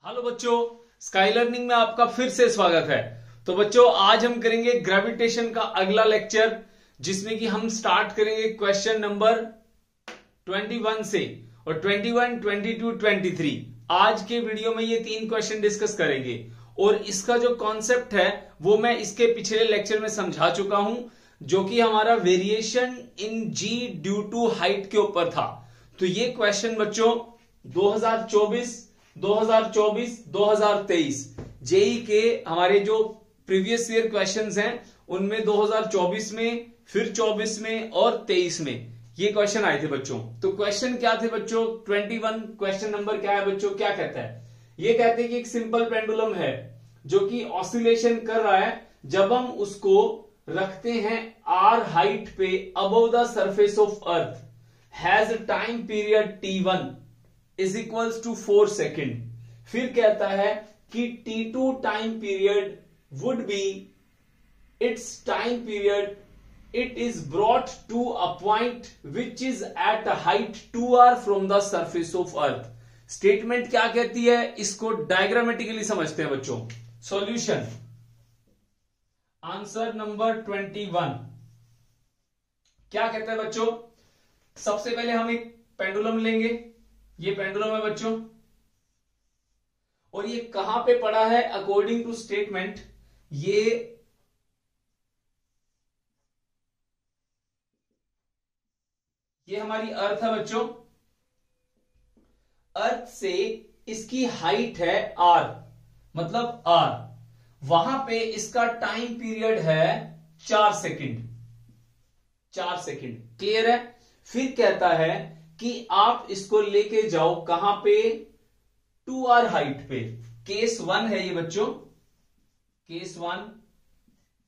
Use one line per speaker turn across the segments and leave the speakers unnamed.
Hello बच्चों, sky learning में आपका फिर से स्वागत है। तो बच्चों, आज हम करेंगे ग्रेविटेशन का अगला लेक्चर, जिसमें कि हम स्टार्ट करेंगे क्वेश्चन नंबर 21 से और 21, 22, 23। आज के वीडियो में ये तीन क्वेश्चन डिस्कस करेंगे और इसका जो कॉन्सेप्ट है वो मैं इसके पिछले लेक्चर में समझा चुका हूं, जो कि हमारा variation in G due to height के ऊपर था। तो ये क्वेश्चन बच्चों 2023 जेई के हमारे जो प्रीवियस ईयर क्वेश्चंस हैं उनमें 2024 में, फिर 24 में और 23 में ये क्वेश्चन आए थे बच्चों। तो क्वेश्चन क्या थे बच्चों? 21 क्वेश्चन नंबर क्या है बच्चों? क्या कहता है? ये कहते हैं कि एक सिंपल पेंडुलम है जो कि ऑसिलेशन कर रहा है। जब हम उसको रखते हैं आर हाइट पे above the surface of earth, has time period T1 is equals to 4 second. फिर कहता है कि T2 time period would be its time period, it is brought to a point which is at a height 2r from the surface of earth। Statement क्या कहती है, इसको diagrammatically समझते हैं बच्चों। सॉल्यूशन, आंसर नंबर 21 क्या कहता है बच्चों? सबसे पहले हम एक पेंडुलम लेंगे। ये पेंडुलम है बच्चों और ये कहां पे पड़ा है? अकॉर्डिंग टू स्टेटमेंट ये हमारी अर्थ है बच्चों। अर्थ से इसकी हाइट है r, मतलब r। वहां पे इसका टाइम पीरियड है 4 सेकंड। 4 सेकंड, क्लियर है? फिर कहता है कि आप इसको लेके जाओ कहां पे? 2r हाइट पे। केस 1 है ये बच्चों, केस 1।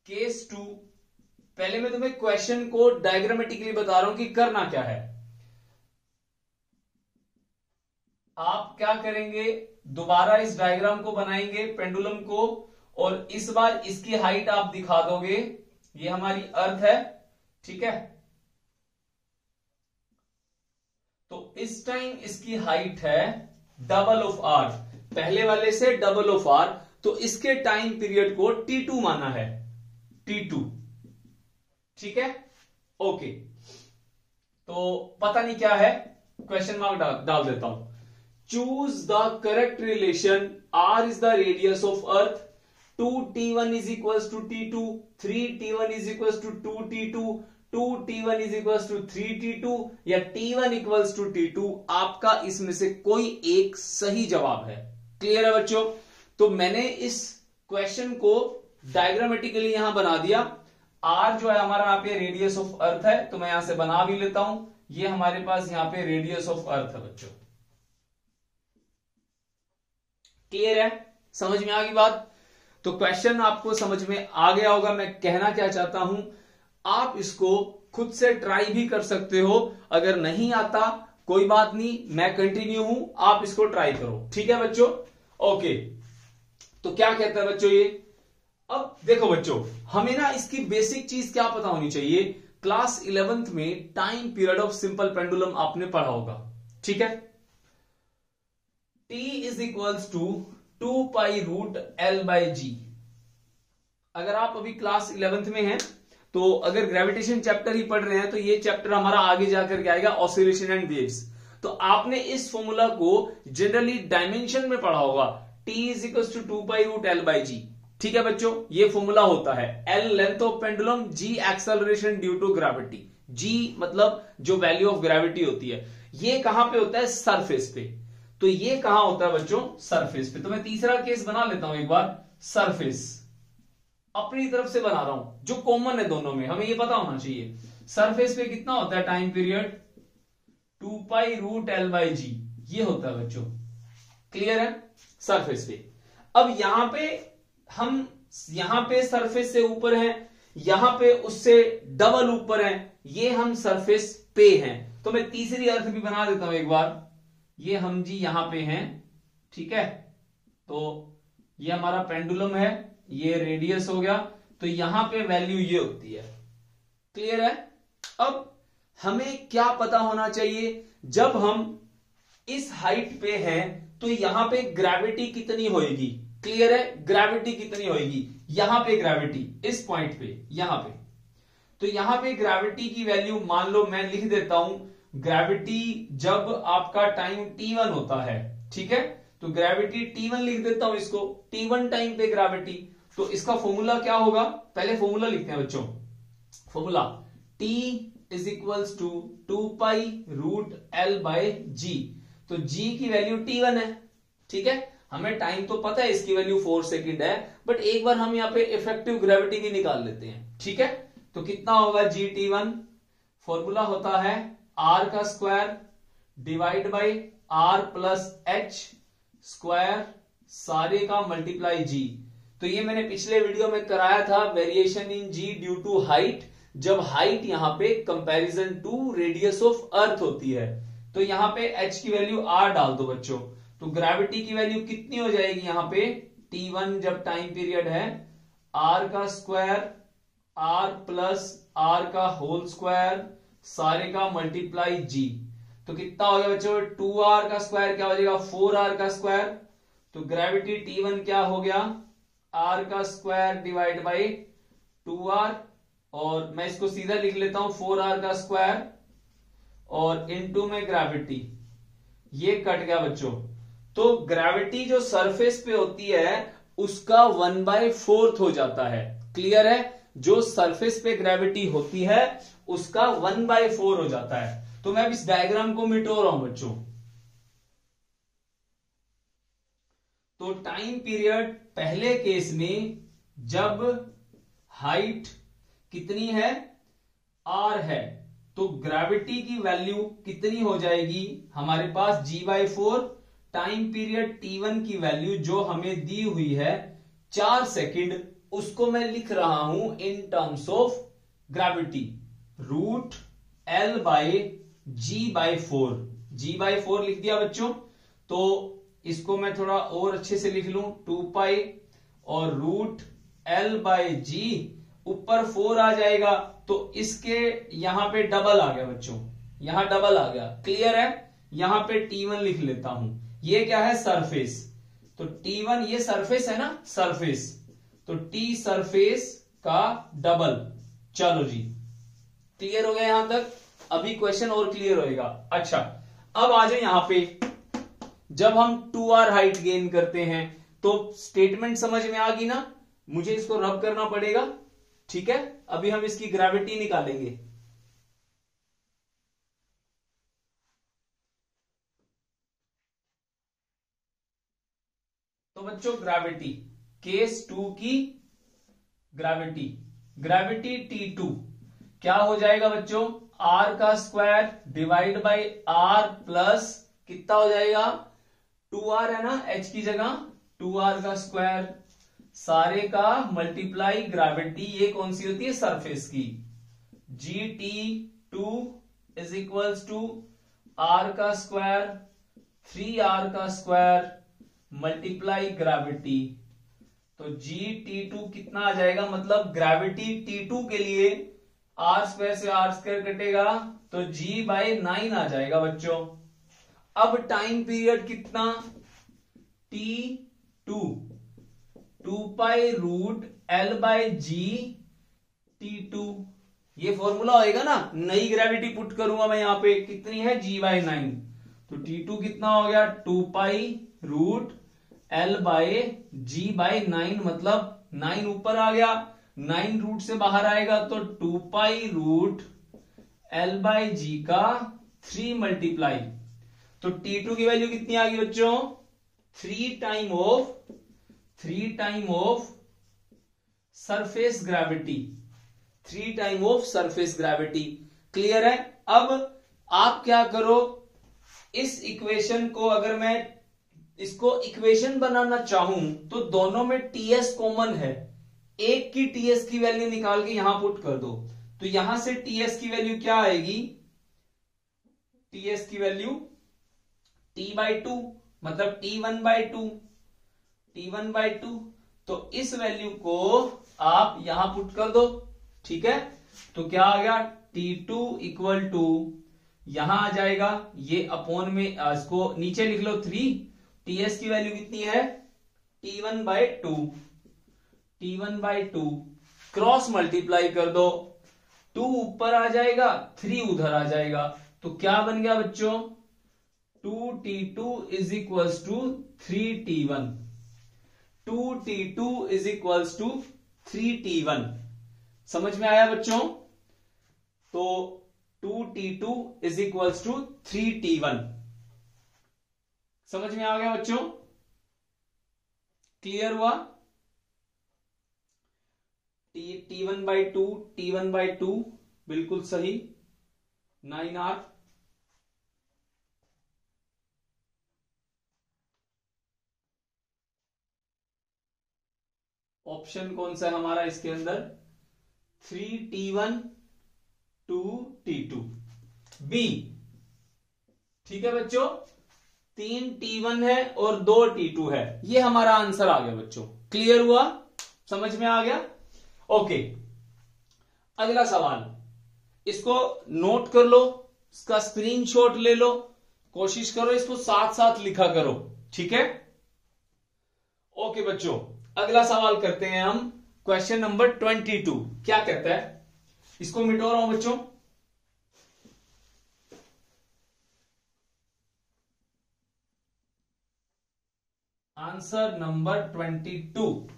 केस 2, पहले मैं तुम्हें क्वेश्चन को डायग्रामेटिकली बता रहा हूं कि करना क्या है। आप क्या करेंगे? दोबारा इस डायग्राम को बनाएंगे, पेंडुलम को, और इस बार इसकी हाइट आप दिखा दोगे। ये हमारी अर्थ है, ठीक है? तो इस टाइम इसकी हाइट है डबल ऑफ आर, पहले वाले से डबल ऑफ आर। तो इसके टाइम पीरियड को T2 माना है, T2, ठीक है? ओके, तो पता नहीं क्या है, क्वेश्चन मार्क डाल देता हूं। Choose the correct relation, r is the radius of earth, 2T1 is equals to T2, 3T1 is equals to 2T2, 2T1 is equals to 3T2 या T1 इक्वल्स टू T2। आपका इसमें से कोई एक सही जवाब है। क्लियर है बच्चों? तो मैंने इस क्वेश्चन को डायग्रामेटिकली यहां बना दिया। r जो है हमारा यहाँ पे रेडियस ऑफ अर्थ है, तो मैं यहां से बना भी लेता हूं। ये हमारे पास यहाँ पे रेडियस ऑफ अर्थ है बच्चों। क्लियर है? समझ में आ गई बात? तो क्वेश्चन आपको समझ में आ गया होगा। मैं कहना क्या चाहता हूं, आप इसको खुद से ट्राई भी कर सकते हो। अगर नहीं आता कोई बात नहीं, मैं कंटिन्यू हूं, आप इसको ट्राई करो। ठीक है बच्चों? ओके, तो क्या कहता है बच्चों ये? अब देखो बच्चों, हमें ना इसकी बेसिक चीज क्या पता होनी चाहिए। क्लास 11th में time period of simple pendulum आपने पढ़ा होगा, ठीक है? T is equals to 2 pi root L by G. अगर आप अभी क्लास 11th में हैं, तो अगर ग्रेविटेशन चैप्टर ही पढ़ रहे हैं, तो ये चैप्टर हमारा आगे जाकर के आएगा, ऑसिलेशन एंड वेव्स। तो आपने इस फॉर्मूला को जनरली डायमेंशन में पढ़ा होगा, T is equals to 2 pi root L by G. ठीक है बच्चों, ये फॉर्मूला होता है। L length of pendulum, G acceleration due to gravity. G मतलब जो वैल्यू ऑफ ग्रेविटी होती है। ये कहां पे होता है? सरफेस पे। तो ये कहां होता है बच्चों? सरफेस पे। तो मैं तीसरा केस बना लेता हूं एक बार। सरफेस अपनी तरफ से बना रहा हूं, जो कॉमन है दोनों में, हमें ये पता होना चाहिए। सरफेस पे कितना होता है time period? 2 pi root L by G, ये होता है बच्चों। क्लियर है? सरफेस पे। अब यहां पे सरफेस से ऊपर हैं, यहां पे उससे डबल ऊपर हैं, ये हम सरफेस पे हैं। तो मैं तीसरी अर्थ भी बना देता हूं एक बार। ये हम जी यहां पे हैं, ठीक है? तो ये हमारा पेंडुलम है, ये रेडियस हो गया, तो यहां पे वैल्यू ये होती है। क्लियर है? अब हमें क्या पता होना चाहिए, जब हम इस हाइट पे हैं तो यहां पे ग्रेविटी कितनी होगी? क्लियर है? ग्रेविटी कितनी होगी यहां पे? ग्रेविटी इस पॉइंट पे, यहां पे, तो यहां पे ग्रेविटी की वैल्यू मान लो मैं लिख देता हूं, ग्रेविटी जब आपका टाइम t1 होता है, ठीक है, तो ग्रेविटी t1 लिख देता हूं इसको, t1 टाइम पे ग्रेविटी। तो इसका फॉर्मूला क्या होगा? पहले फॉर्मूला लिखते हैं बच्चों। Formula t is equals to 2 pi root L by G. तो g की वैल्यू t1 है, ठीक है, हमें टाइम तो पता है इसकी वैल्यू 4 सेकंड है, बट एक बार हम यहाँ पे इफेक्टिव ग्रेविटी भी निकाल लेते हैं, ठीक है। तो कितना होगा GT1? फॉर्मूला होता है r का square divide by r plus H square सारे का मल्टीप्लाई g। तो ये मैंने पिछले वीडियो में कराया था, variation in g due to height, जब हाइट यहां पे comparison to radius of earth होती है। तो यहां पे h की वैल्यू r डाल दो बच्चों, तो ग्रेविटी की वैल्यू कितनी हो जाएगी यहां पे? t1 जब टाइम पीरियड है, r का स्क्वायर r प्लस r का होल स्क्वायर सारे का मल्टीप्लाई g। तो कितना हो गया बच्चों? 2r का स्क्वायर क्या हो जाएगा? 4r का स्क्वायर। तो ग्रेविटी t1 क्या हो गया? r का स्क्वायर डिवाइड बाई 2r, और मैं इसको सीधा लिख लेता हूं 4r का स्क्वायर, और इनटू में ग्रेविटी, ये कट गया बच्चों। तो ग्रेविटी जो सरफेस पे होती है उसका 1/4 हो जाता है। क्लियर है? जो सरफेस पे ग्रेविटी होती है उसका 1/4 हो जाता है। तो मैं इस डायग्राम को मिटो रहा हूं बच्चों। तो टाइम पीरियड पहले केस में जब हाइट कितनी है? r है, तो ग्रेविटी की वैल्यू कितनी हो जाएगी हमारे पास? g/4। टाइम पीरियड t1 की वैल्यू जो हमें दी हुई है 4 सेकंड, उसको मैं लिख रहा हूं in terms of gravity, root l by g/4। g/4 लिख दिया बच्चों। तो इसको मैं थोड़ा और अच्छे से लिख लूं, 2 पाई और रूट l बाय g, ऊपर 4 आ जाएगा, तो इसके यहां पे डबल आ गया बच्चों, यहां डबल आ गया। क्लियर है? यहां पे t1 लिख लेता हूं, ये क्या है? सरफेस। तो t1 ये सरफेस है ना, सरफेस, तो t सरफेस का डबल। चलो जी, क्लियर हो गया यहां तक? अभी क्वेश्चन और क्लियर होएगा। अच्छा, अब आ जाए यहां पे, जब हम 2r हाइट गेन करते हैं तो स्टेटमेंट समझ में आ गई ना? मुझे इसको रब करना पड़ेगा, ठीक है। अभी हम इसकी ग्रेविटी निकालेंगे। तो बच्चों ग्रेविटी, केस 2 की ग्रेविटी, ग्रेविटी T2 क्या हो जाएगा बच्चों? r का square divide by r plus कितना हो जाएगा? 2r है ना, h की जगह 2r का स्क्वायर सारे का मल्टीप्लाई ग्रेविटी, ये कौन सी होती है? सरफेस की। GT2 is equals to r का स्क्वायर 3r का स्क्वायर मल्टीप्लाई ग्रेविटी। तो GT2 कितना आ जाएगा? मतलब ग्रेविटी T2 के लिए r स्क्वायर से r स्क्वायर कटेगा तो g/9 आ जाएगा बच्चों। अब टाइम पीरियड कितना? T2 2 pi root l by G T2, ये फॉर्मूला होएगा ना, नई ग्रेविटी पुट करूंगा मैं यहां पे, कितनी है? g/9। तो T2 कितना हो गया? 2 pi root l bye g/9, मतलब 9 ऊपर आ गया, 9 रूट से बाहर आएगा तो 2 पाई रूट l बाय जी का 3 मल्टीप्लाई। तो T2 की वैल्यू कितनी आ गई बच्चों? 3 time of surface gravity, 3 time of surface gravity. Clear है? अब आप क्या करो, इस इक्वेशन को अगर मैं इसको इक्वेशन बनाना चाहूं तो दोनों में टीएस कॉमन है, एक की टीएस की वैल्यू निकाल के यहां पुट कर दो। तो यहां से टीएस की वैल्यू क्या आएगी? टीएस की वैल्यू t/2, मतलब t1/2। तो इस वैल्यू को आप यहां पुट कर दो, ठीक है। तो क्या आ गया? T2 इक्वल टू, यहां आ जाएगा ये अपॉन में, इसको नीचे लिख लो 3, टीएस की वैल्यू कितनी है T1/2, T1/2 क्रॉस मल्टीप्लाई कर दो, 2 ऊपर आ जाएगा 3 उधर आ जाएगा, तो क्या बन गया बच्चों 2T2 is equals to 3T1, 2T2 is equals to 3T1। समझ में आया बच्चों? तो 2T2 is equals to 3T1। समझ में आ गया बच्चों? क्लियर हुआ? T1/2, T1/2 बिल्कुल सही, 9R। ऑप्शन कौन सा है हमारा इसके अंदर? 3T1 2T2 B. ठीक है बच्चों, 3T1 है और 2T2 है, ये हमारा आंसर आ गया बच्चों। क्लियर हुआ? समझ में आ गया? ओके, अगला सवाल, इसको नोट कर लो, इसका स्क्रीनशॉट ले लो, कोशिश करो इसको साथ साथ लिखा करो, ठीक है? ओके बच्चों, अगला सवाल करते हैं हम, क्वेश्चन नंबर 22। क्या कहता है? इसको मिटो रहा हूं बच्चों। Answer number 22।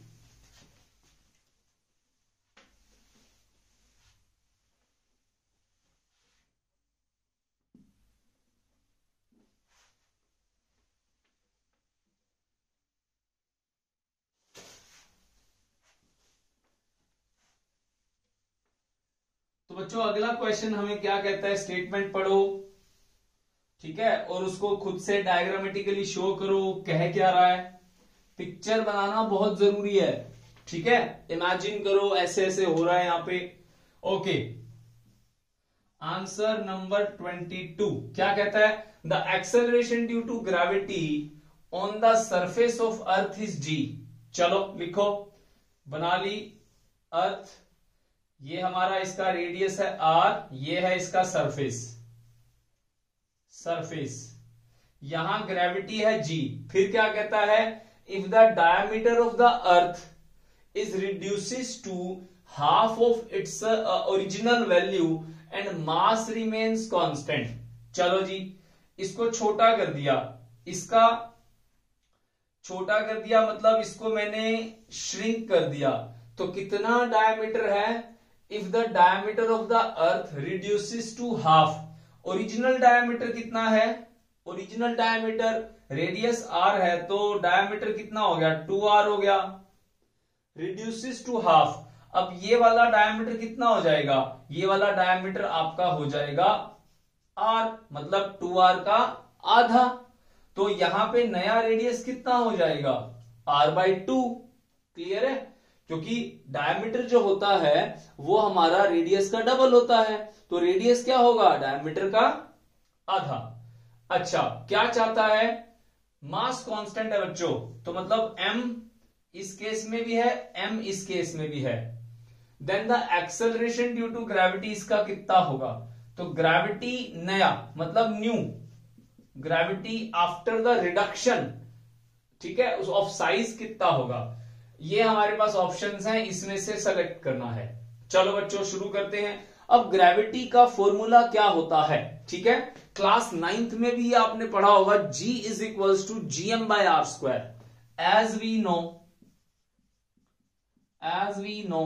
तो बच्चों अगला क्वेश्चन हमें क्या कहता है? स्टेटमेंट पढ़ो, ठीक है, और उसको खुद से डायग्रामेटिकली शो करो, कह क्या रहा है। पिक्चर बनाना बहुत जरूरी है, ठीक है? इमेजिन करो ऐसे ऐसे हो रहा है यहां पे। ओके, आंसर नंबर 22 क्या कहता है? The acceleration due to gravity on the surface of earth is G. चलो लिखो, बना ली। अर्थ, ये हमारा इसका रेडियस है आर, ये है इसका सरफेस, सरफेस, यहां ग्रेविटी है जी। फिर क्या कहता है? If the diameter of the earth is reduces to half of its original value and mass remains constant. चलो जी, इसको छोटा कर दिया, इसका छोटा कर दिया मतलब इसको मैंने श्रिंक कर दिया, तो कितना डायमीटर है? If the diameter of the earth reduces to half, original diameter कितना है? ओरिजिनल डायमीटर, रेडियस आर है तो डायमीटर कितना हो गया? 2R हो गया, रिड्यूसेस टू हाफ। अब ये वाला डायमीटर कितना हो जाएगा? ये वाला डायमीटर आपका हो जाएगा R, मतलब 2R का आधा। तो यहां पे नया रेडियस कितना हो जाएगा? R/2। क्लियर है? क्योंकि डायमीटर जो होता है वो हमारा रेडियस का डबल होता है, तो रेडियस क्या होगा? डायमीटर का आधा। अच्छा, क्या चाहता है? मास कांस्टेंट है बच्चों, तो मतलब m इस केस में भी है, m इस केस में भी है। Then the acceleration due to gravity इसका कितना होगा? तो ग्रेविटी नया मतलब new, gravity after the reduction, ठीक है, उस ऑफ साइज कितना होगा? ये हमारे पास ऑप्शंस हैं, इसमें से सेलेक्ट करना है। चलो बच्चों शुरू करते हैं। अब ग्रेविटी का फॉर्मूला क्या होता है? ठीक है, क्लास 9th में भी आपने पढ़ा होगा, G is equals to GM/R²। As we know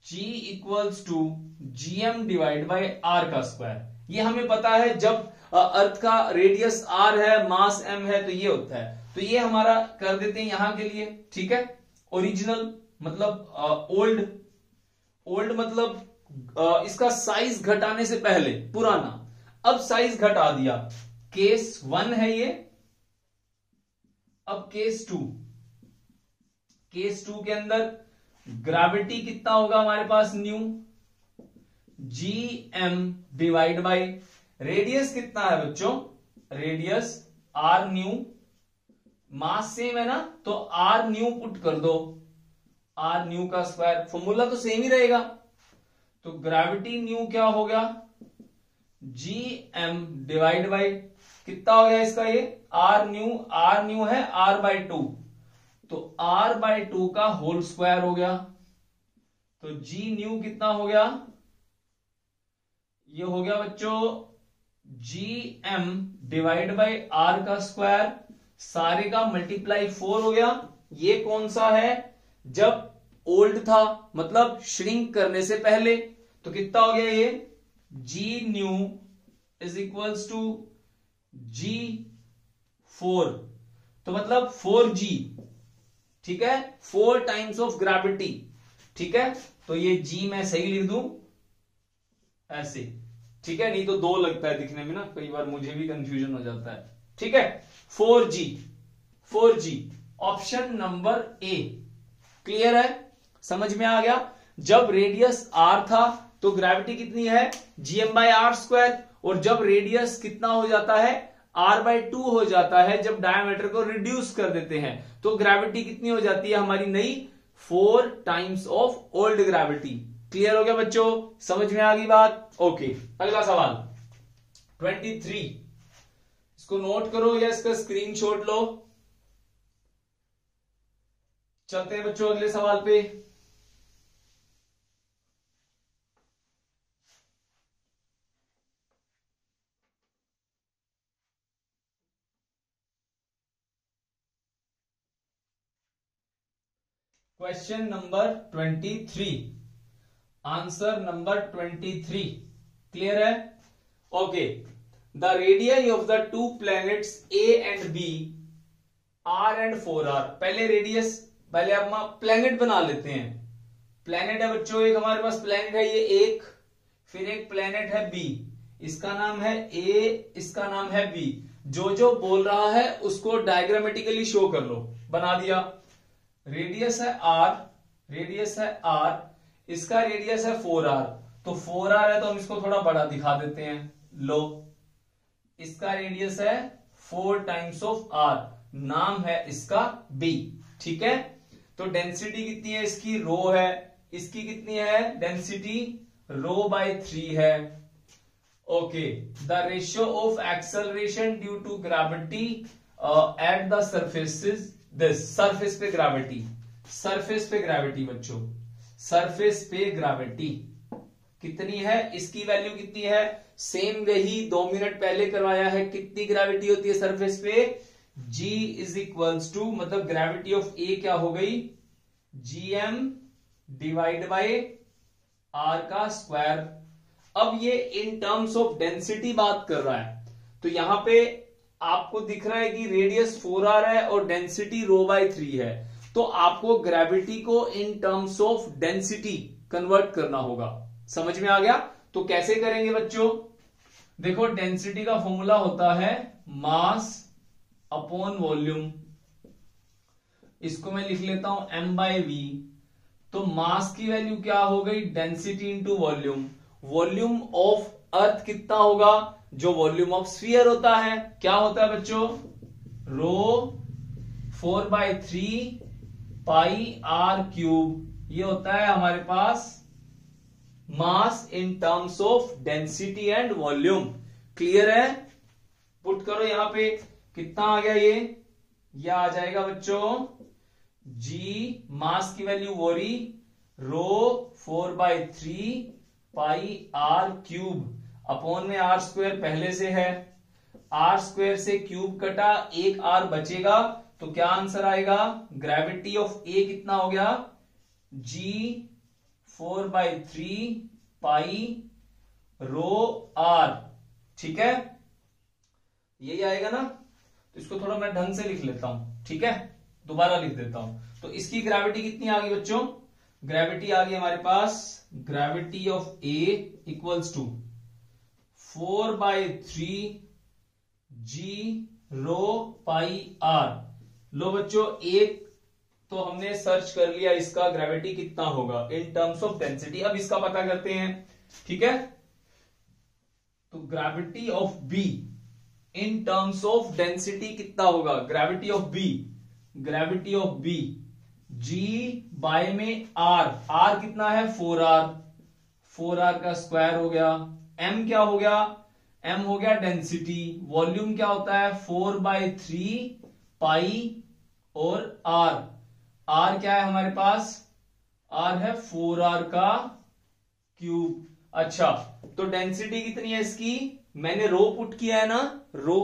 G equals to GM/R²। ये हमें पता है, जब अर्थ का रेडियस R है, मास M है, तो ये होता है। तो ये हमारा कर देते हैं यहां के लिए, ठीक है। ओरिजिनल मतलब ओल्ड मतलब इसका साइज घटाने से पहले पुराना, अब साइज घटा दिया। केस 1 है ये, अब केस 2। केस 2 के अंदर ग्रेविटी कितना होगा हमारे पास? न्यू, GM/, रेडियस कितना है बच्चों? Radius R new, mass same है ना, तो R न्यू पुट कर दो, R न्यू का स्क्वायर, फॉर्मूला तो सेम ही रहेगा। तो ग्रेविटी न्यू क्या हो गया? GM/, कितना हो गया इसका ये आर न्यू है r/2, तो r/2 का होल स्क्वायर हो गया। तो जी न्यू कितना हो गया, ये हो गया बच्चों gm डिवाइड बाई r का स्क्वायर, सारे का मल्टीप्लाई 4 हो गया। ये कौन सा है, जब ओल्ड था मतलब श्रिंक करने से पहले, तो कितना हो गया ये g new is equals to g4, तो मतलब 4g, ठीक है, 4 टाइम्स ऑफ ग्रेविटी, ठीक है। तो ये g मैं सही लिख दूं ऐसे, ठीक है, नहीं तो 2 लगता है दिखने में ना, कई बार मुझे भी कंफ्यूजन हो जाता है, ठीक है। 4g option number A clear है, समझ में आ गया। जब रेडियस r था तो ग्रेविटी कितनी है gm/r², और जब रेडियस कितना हो जाता है r/2 हो जाता है, जब डायमीटर को रिड्यूस कर देते हैं तो ग्रेविटी कितनी हो जाती है हमारी नई 4 times of old gravity. Clear हो गया बच्चों, समझ में आ गई बात। ओके, अगला सवाल 23, इसको नोट करो या इसका स्क्रीनशॉट लो। चलते हैं बच्चों अगले सवाल पे। Question number 23, answer number 23, clear है। Okay, the radius of the 2 planets A and B R and 4R। पहले रेडियस, पहले हम प्लैनेट बना लेते हैं। प्लैनेट है बच्चों, एक हमारे पास प्लैनेट है ये एक, फिर एक प्लैनेट है B, इसका नाम है A, इसका नाम है B। जो बोल रहा है उसको डायग्रामेटिकली शो कर लो। बना दिया। रेडियस है R, इसका रेडियस है 4R, तो 4R है तो हम इसको थोड़ा बड़ा दिखा देते हैं। लो, इसका रेडियस है 4 टाइम्स ऑफ R, नाम है इसका B, ठीक है। तो डेंसिटी कितनी है इसकी, रो है, इसकी कितनी है डेंसिटी, ρ/3 है। Okay, the ratio of acceleration due to gravity at the surface this, surface पे ग्रेविटी, सरफेस पे ग्रेविटी बच्चों, सरफेस पे ग्रेविटी कितनी है, इसकी वैल्यू कितनी है, सेम वही 2 मिनट पहले करवाया है। कितनी ग्रेविटी होती है सरफेस पे, G इज इक्वल्स टू, मतलब ग्रेविटी ऑफ A क्या हो गई, gm डिवाइड बाई r का स्क्वायर। अब ये इन टर्म्स ऑफ डेंसिटी बात कर रहा है, तो यहां पे आपको दिख रहा है कि रेडियस 4R है और डेंसिटी ρ/3 है, तो आपको ग्रेविटी को इन टर्म्स ऑफ डेंसिटी कन्वर्ट करना होगा। समझ में आ गया। तो कैसे करेंगे बच्चों, देखो डेंसिटी का फॉर्मूला होता है मास अपॉन वॉल्यूम, इसको मैं लिख लेता हूं m/v। तो मास की वैल्यू क्या हो गई, density into volume. Volume of earth कितना होगा, जो वॉल्यूम ऑफ स्फीयर होता है, क्या होता है बच्चों, ρ/4/3 πr³। ये होता है हमारे पास mass in terms of density and volume. Clear है, पुट करो यहां पे, कितना आ गया ये आ जाएगा बच्चों G, मास की वैल्यू वोरी, ρ/4/3 πr³ अपॉन में r² पहले से है, r² से क्यूब कटा, एक r बचेगा, तो क्या आंसर आएगा, ग्रेविटी ऑफ A कितना हो गया, G4/3 πr। ठीक है, यही आएगा ना। तो इसको थोड़ा मैं ढंग से लिख लेता हूं, ठीक है, दोबारा लिख देता हूं। तो इसकी ग्रेविटी कितनी आ गई बच्चों, ग्रेविटी आ गई हमारे पास, gravity of A equals to 4/3 G ρ/r। लो बच्चों, एक तो हमने सर्च कर लिया इसका ग्रेविटी कितना होगा इन टर्म्स ऑफ डेंसिटी। अब इसका पता करते हैं, ठीक है। तो gravity of B in terms of density कितना होगा, gravity of B, gravity of B G by में R, R कितना है 4R, 4R का स्क्वायर हो गया। M क्या हो गया, एम हो गया डेंसिटी, वॉल्यूम क्या होता है 4/3 पाई और आर, आर क्या है हमारे पास, आर है 4r का क्यूब। अच्छा तो डेंसिटी कितनी है इसकी, मैंने रो पुट किया है ना, रो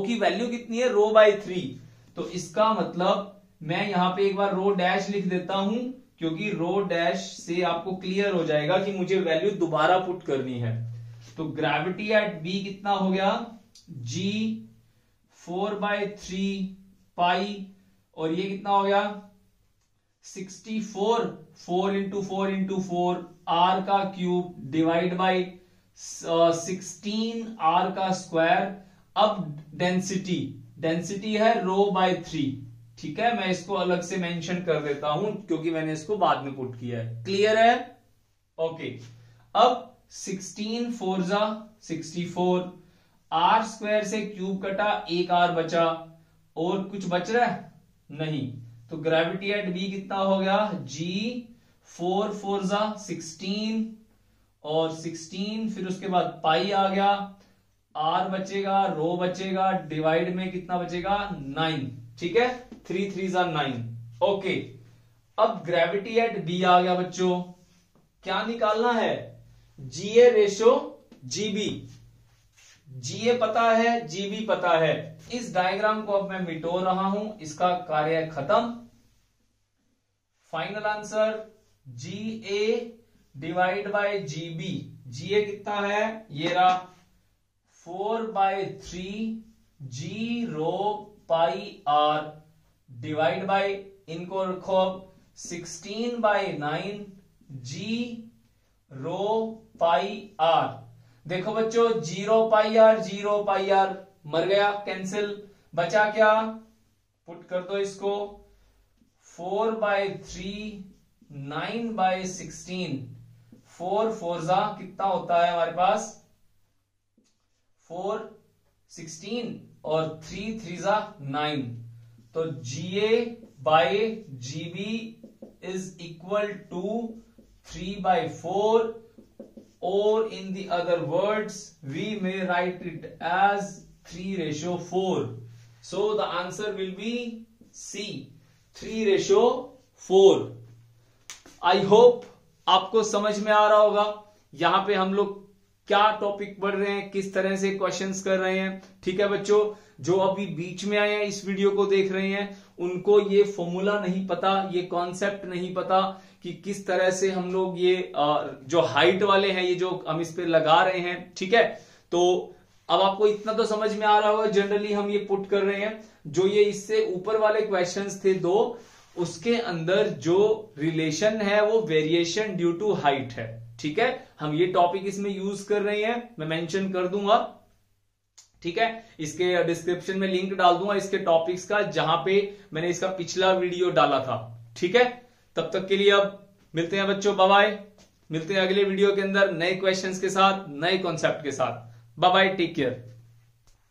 की वैल्यू कितनी है ρ/3, तो इसका मतलब मैं यहां पे एक बार रो डैश लिख देता हूं, क्योंकि रो डैश से आपको क्लियर हो जाएगा कि मुझे वैल्यू दोबारा पुट करनी है। तो ग्रेविटी एट बी कितना हो गया, जी 4/3 पाई और ये कितना हो गया 64, 4 इंटू 4 इंटू 4 आर का क्यूब डिवाइड बाई 16 आर का स्क्वायर। अब डेंसिटी है ρ/3, ठीक है, मैं इसको अलग से मेंशन कर देता हूं क्योंकि मैंने इसको बाद में पुट किया है। क्लियर है, ओके। अब 16 4 जा 64, आर स्क्वायर से क्यूब कटा, एक आर बचा, और कुछ बच रहा है नहीं, तो ग्रेविटी एट बी कितना हो गया, जी 4 4 जा 16 और 16, फिर उसके बाद पाई आ गया, आर बचेगा, रो बचेगा, डिवाइड में कितना बचेगा 9, ठीक है, 3 3 जा 9, ओके। अब ग्रेविटी एट बी आ गया बच्चों, क्या निकालना है, जीए रेशो जीबी, जीए पता है जीबी पता है। इस डायग्राम को अब मैं मिटो रहा हूं, इसका कार्य खत्म। Final answer G A divide by G B, G A कितना है, ये रहा 4/3 G rho pi R divide by, इनको रखो अब 16/9 जी रो पाई आर। देखो बच्चों 0 पाई आर मर गया, कैंसिल, बचा क्या, पुट कर दो इसको 4/3 9/16, 4 4 जा कितना होता है हमारे पास 4 16 और 3 3 जा 9, तो G A by G B is equal to 3/4, or in the other words we may write it as 3/4. So the answer will be C, 3/4. I hope आपको समझ में आ रहा होगा यहां पे हम लोग क्या टॉपिक पढ़ रहे हैं, किस तरह से क्वेश्चंस कर रहे हैं। ठीक है बच्चों, जो अभी बीच में आए हैं इस वीडियो को देख रहे हैं, उनको ये फॉर्मूला नहीं पता, ये कॉन्सेप्ट नहीं पता कि किस तरह से हम लोग ये जो हाइट वाले हैं, ये जो हम इस पे लगा रहे हैं, ठीक है। तो अब आपको इतना तो समझ में आ रहा होगा, जनरली हम ये पुट कर रहे हैं। जो ये इससे ऊपर वाले क्वेश्चंस थे दो, उसके अंदर जो रिलेशन है वो वेरिएशन ड्यू टू हाइट है, ठीक है। हम ये टॉपिक इसमें यूज कर रहे हैं, मैं मेंशन कर दूंगा, ठीक है। इसके डिस्क्रिप्शन में लिंक डाल दूंगा इसके टॉपिक्स का, जहां पे मैंने इसका पिछला वीडियो डाला था, ठीक है। तब तक के लिए अब मिलते हैं बच्चों, बाय बाय। मिलते हैं अगले वीडियो के अंदर नए क्वेश्चंस के साथ, नए कॉन्सेप्ट के साथ। Bye bye, take care.